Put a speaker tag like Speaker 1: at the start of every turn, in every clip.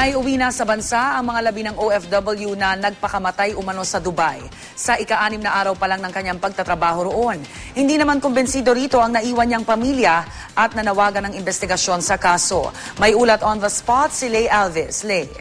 Speaker 1: Naiuwi na sa bansa ang mga labi ng OFW na nagpakamatay umano sa Dubai. Sa ika-6 na araw pa lang ng kanyang pagtatrabaho roon. Hindi naman kumbensido rito ang naiwan niyang pamilya at nanawagan ng investigasyon sa kaso. May ulat on the spot si Lay Alves. Lay.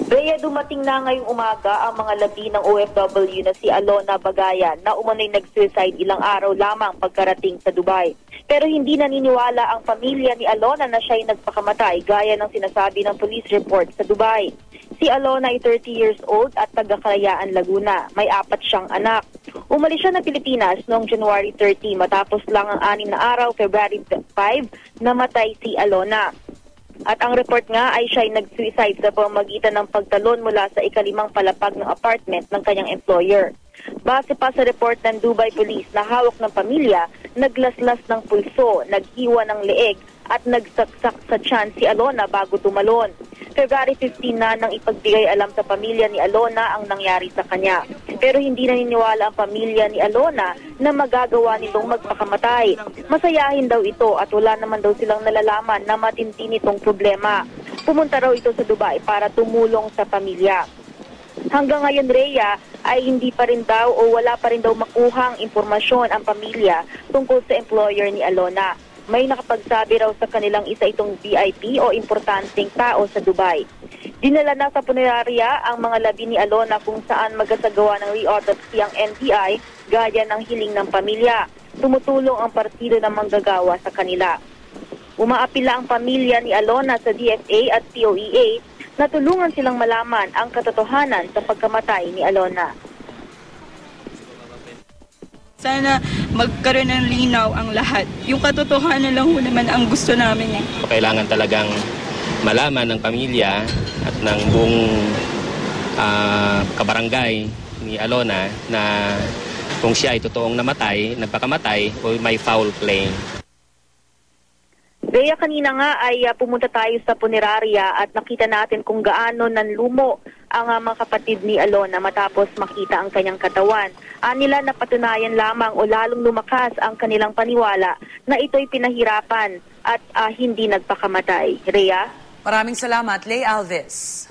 Speaker 2: Rhea, dumating na ngayong umaga ang mga labi ng OFW na si Alona Bagayan na umano'y nag-suicide ilang araw lamang pagkarating sa Dubai. Pero hindi naniniwala ang pamilya ni Alona na siya'y nagpakamatay gaya ng sinasabi ng police report sa Dubai. Si Alona ay 30 years old at taga-Kalayaan, Laguna. May 4 siyang anak. Umalis siya ng Pilipinas noong January 30 matapos lang ang 6 na araw, February 5, namatay si Alona. At ang report nga ay siya'y nag-suicide sa pamamagitan ng pagtalon mula sa ika-5 palapag ng apartment ng kanyang employer. Base pa sa report ng Dubai Police na hawak ng pamilya, naglaslas ng pulso, naghiwa ng leeg at nagsaksak sa tiyan si Alona bago tumalon. February 15 na nang ipagbigay alam sa pamilya ni Alona ang nangyari sa kanya. Pero hindi naniniwala ang pamilya ni Alona na magagawa nitong magpakamatay. Masayahin daw ito at wala naman daw silang nalalaman na matindi nitong problema. Pumunta raw ito sa Dubai para tumulong sa pamilya. Hanggang ngayon, Rhea, ay hindi pa rin daw o wala pa rin daw makuhang impormasyon ang pamilya tungkol sa employer ni Alona. May nakapagsabi raw sa kanilang isa itong VIP o importanteng tao sa Dubai. Dinala na sa punerarya ang mga labi ni Alona kung saan magasagawa ng re-autopsy ang NBI gaya ng hiling ng pamilya. Tumutulong ang partido ng manggagawa sa kanila. Umaapila ang pamilya ni Alona sa DFA at POEA na tulungan silang malaman ang katotohanan sa pagkamatay ni Alona.
Speaker 3: Sana magkaroon ng linaw ang lahat. Yung katotohanan lang ho naman ang gusto namin.
Speaker 4: Kailangan talagang malaman ng pamilya at ng buong kabarangay ni Alona na kung siya ay totoong namatay, nagpakamatay o may foul play.
Speaker 2: Rhea, kanina nga ay pumunta tayo sa punerarya at nakita natin kung gaano nanlumo ang mga kapatid ni Alona matapos makita ang kanyang katawan. Nila napatunayan lamang o lalong lumakas ang kanilang paniwala na ito'y pinahirapan at hindi nagpakamatay. Rhea?
Speaker 1: Maraming salamat, Lay Alves.